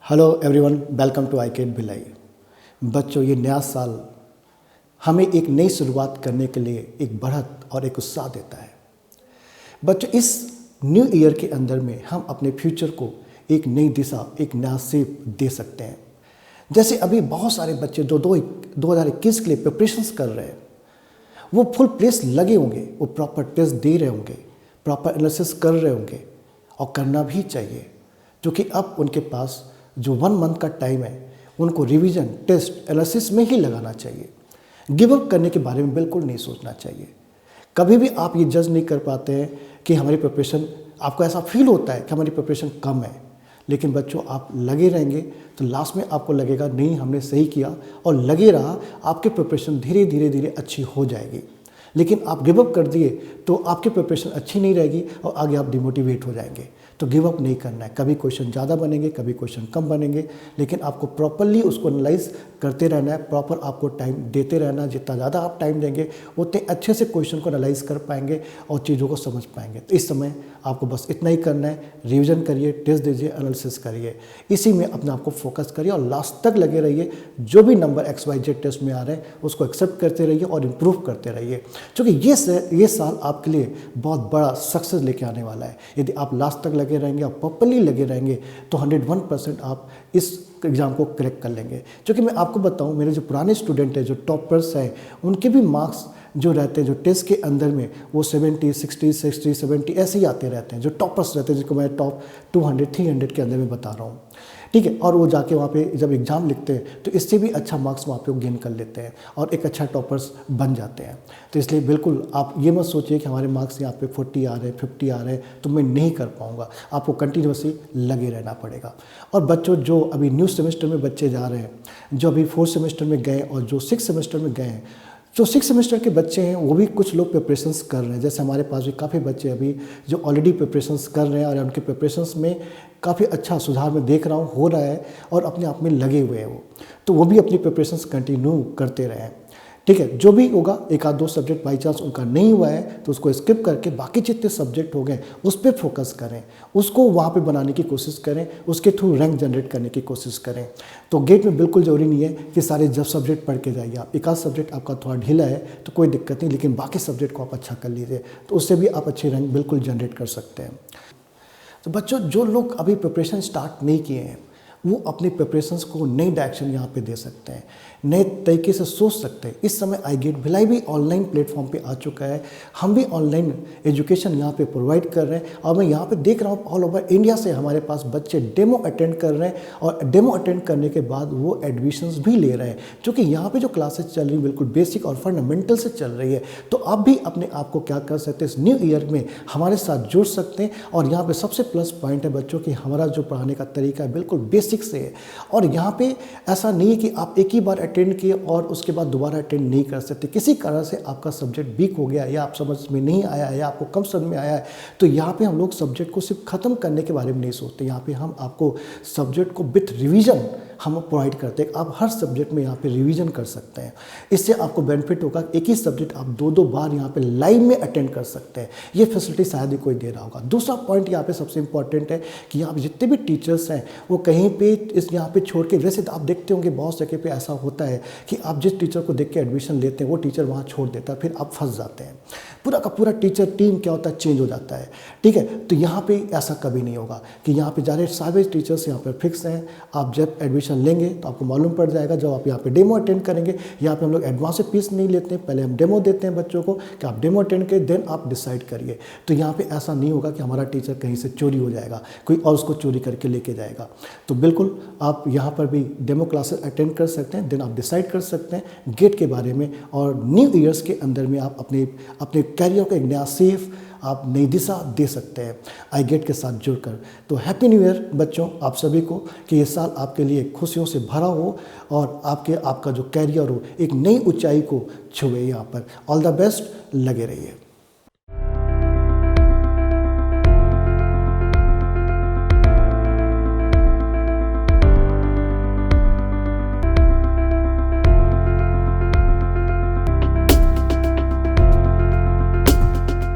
Hello everyone, welcome to I CAT Bhilai. बच्चों, ये नया साल हमें एक नई शुरुआत करने के लिए एक बढ़त और एक उत्साह देता है। बच्चों, इस न्यू ईयर के अंदर में हम अपने फ्यूचर को एक नई दिशा, एक नया शेप दे सकते हैं। जैसे अभी बहुत सारे बच्चे जो 2021 के लिए प्रिपरेशंस कर रहे हैं, वो फुल प्लेस लगे होंगे, वो प्रॉपर टेस्ट दे रहे होंगे, प्रॉपर एनालिसिस कर रहे होंगे और करना भी चाहिए, क्योंकि अब उनके पास जो 1 मंथ का टाइम है उनको रिवीजन, टेस्ट, एनालिसिस में ही लगाना चाहिए। गिव अप करने के बारे में बिल्कुल नहीं सोचना चाहिए। कभी भी आप ये जज नहीं कर पाते हैं कि हमारी प्रिपरेशन, आपको ऐसा फील होता है कि हमारी प्रिपरेशन कम है, लेकिन बच्चों आप लगे रहेंगे तो लास्ट में आपको लगेगा नहीं हमने सही किया, और लगे रहा आपकी प्रिपरेशन धीरे धीरे अच्छी हो जाएगी। लेकिन आप गिव अप कर दिए तो आपकी प्रिपरेशन अच्छी नहीं रहेगी और आगे आप डिमोटिवेट हो जाएंगे। तो गिव अप नहीं करना है। कभी क्वेश्चन ज़्यादा बनेंगे, कभी क्वेश्चन कम बनेंगे, लेकिन आपको प्रॉपरली उसको एनालाइज करते रहना है, प्रॉपर आपको टाइम देते रहना है। जितना ज़्यादा आप टाइम देंगे उतने अच्छे से क्वेश्चन को एनालाइज कर पाएंगे और चीज़ों को समझ पाएंगे। तो इस समय आपको बस इतना ही करना है, रिविजन करिए, टेस्ट दीजिए, एनालिसिस करिए, इसी में अपने आप को फोकस करिए और लास्ट तक लगे रहिए। जो भी नंबर XYZ टेस्ट में आ रहे हैं उसको एक्सेप्ट करते रहिए और इम्प्रूव करते रहिए, क्योंकि ये साल आपके लिए बहुत बड़ा सक्सेस लेके आने वाला है। यदि आप लास्ट तक लगे रहेंगे, आप प्रॉपरली लगे रहेंगे तो 101% आप इस एग्ज़ाम को क्रैक कर लेंगे। क्योंकि मैं आपको बताऊं, मेरे जो पुराने स्टूडेंट हैं, जो टॉपर्स हैं, उनके भी मार्क्स जो रहते हैं, जो टेस्ट के अंदर में वो 70, 60, 70 ऐसे ही आते रहते हैं। जो टॉपर्स रहते हैं, जिनको मैं टॉप 200, 300 के अंदर में बता रहा हूँ, ठीक है। और वो जाके वहाँ पे जब एग्ज़ाम लिखते हैं तो इससे भी अच्छा मार्क्स वहाँ पे वो गेन कर लेते हैं और एक अच्छा टॉपर्स बन जाते हैं। तो इसलिए बिल्कुल आप ये मत सोचिए कि हमारे मार्क्स यहाँ पे 40 आ रहे हैं, 50 आ रहे हैं तो मैं नहीं कर पाऊँगा। आपको कंटिन्यूसली लगे रहना पड़ेगा। और बच्चों, जो अभी न्यू सेमेस्टर में बच्चे जा रहे हैं, जो अभी 4th सेमेस्टर में गए और जो 6th सेमेस्टर में गए हैं, जो 6th सेमेस्टर के बच्चे हैं वो भी कुछ लोग प्रिपरेशंस कर रहे हैं। जैसे हमारे पास भी काफ़ी बच्चे अभी जो ऑलरेडी प्रिपरेशंस कर रहे हैं और उनके प्रिपरेशंस में काफ़ी अच्छा सुधार मैं देख रहा हूँ हो रहा है और अपने आप में लगे हुए हैं वो, तो वो भी अपनी प्रिपरेशंस कंटिन्यू करते रहें, ठीक है। जो भी होगा, 1-2 सब्जेक्ट बाई चांस उनका नहीं हुआ है तो उसको स्किप करके बाकी जितने सब्जेक्ट हो गए उस पर फोकस करें, उसको वहाँ पे बनाने की कोशिश करें, उसके थ्रू रैंक जनरेट करने की कोशिश करें। तो गेट में बिल्कुल ज़रूरी नहीं है कि सारे जब सब्जेक्ट पढ़ के जाइए आप। 1-8 सब्जेक्ट आपका थोड़ा ढीला है तो कोई दिक्कत नहीं, लेकिन बाकी सब्जेक्ट को आप अच्छा कर लीजिए, तो उससे भी आप अच्छी रैंक बिल्कुल जनरेट कर सकते हैं। तो बच्चों, जो लोग अभी प्रिपरेशन स्टार्ट नहीं किए हैं वो अपनी प्रिपरेशंस को नई डायरेक्शन यहाँ पे दे सकते हैं, नए तरीके से सोच सकते हैं। इस समय आई गेट भिलाई भी ऑनलाइन प्लेटफॉर्म पे आ चुका है। हम भी ऑनलाइन एजुकेशन यहाँ पे प्रोवाइड कर रहे हैं और मैं यहाँ पे देख रहा हूँ ऑल ओवर इंडिया से हमारे पास बच्चे डेमो अटेंड कर रहे हैं और डेमो अटेंड करने के बाद वो एडमिशन्स भी ले रहे हैं, क्योंकि यहाँ पर जो क्लासेज चल रही है बिल्कुल बेसिक और फंडामेंटल से चल रही है। तो आप भी अपने आप को क्या कर सकते हैं, इस न्यू ईयर में हमारे साथ जुड़ सकते हैं। और यहाँ पर सबसे प्लस पॉइंट है बच्चों कि हमारा जो पढ़ाने का तरीका है बिल्कुल बेसिक से है। और यहाँ पे ऐसा नहीं है कि आप एक ही बार अटेंड किए और उसके बाद दोबारा अटेंड नहीं कर सकते। किसी कारण से आपका सब्जेक्ट वीक हो गया या आप समझ में नहीं आया है या आपको कम समझ में आया है, तो यहाँ पे हम लोग सब्जेक्ट को सिर्फ ख़त्म करने के बारे में नहीं सोचते। यहाँ पे हम आपको सब्जेक्ट को विथ रिवीजन हम प्रोवाइड करते हैं। आप हर सब्जेक्ट में यहाँ पे रिवीजन कर सकते हैं। इससे आपको बेनिफिट होगा, एक ही सब्जेक्ट आप 2-2 बार यहाँ पे लाइव में अटेंड कर सकते हैं। ये फैसिलिटी शायद ही कोई दे रहा होगा। दूसरा पॉइंट यहाँ पे सबसे इंपॉर्टेंट है कि यहाँ पे जितने भी टीचर्स हैं वो कहीं पे इस यहाँ पे छोड़ के, वैसे तो आप देखते होंगे बहुत जगह पे ऐसा होता है कि आप जिस टीचर को देख के एडमिशन लेते हैं वो टीचर वहाँ छोड़ देता है, फिर आप फंस जाते हैं। पूरा का पूरा टीचर टीम क्या होता है, चेंज हो जाता है, ठीक है। तो यहाँ पे ऐसा कभी नहीं होगा कि यहाँ पे जारे सारे टीचर्स यहाँ पर फिक्स हैं। आप जब एडमिशन लेंगे तो आपको मालूम पड़ जाएगा। जब आप यहाँ पे डेमो अटेंड करेंगे, यहाँ पे हम लोग एडवांस से फीस नहीं लेते हैं, पहले हम डेमो देते हैं बच्चों को कि आप डेमो अटेंड करें, देन आप डिसाइड करिए। तो यहाँ पे ऐसा नहीं होगा कि हमारा टीचर कहीं से चोरी हो जाएगा, कोई और उसको चोरी करके लेके जाएगा। तो बिल्कुल आप यहाँ पर भी डेमो क्लासेस अटेंड कर सकते हैं, देन आप डिसाइड कर सकते हैं गेट के बारे में। और न्यू ईयर्स के अंदर में आप अपने कैरियर को एक नया सेफ आप नई दिशा दे सकते हैं आई गेट के साथ जुड़कर। तो हैप्पी न्यू ईयर बच्चों आप सभी को, कि ये साल आपके लिए खुशियों से भरा हो और आपका जो कैरियर हो एक नई ऊंचाई को छुए। यहाँ पर ऑल द बेस्ट, लगे रहिए।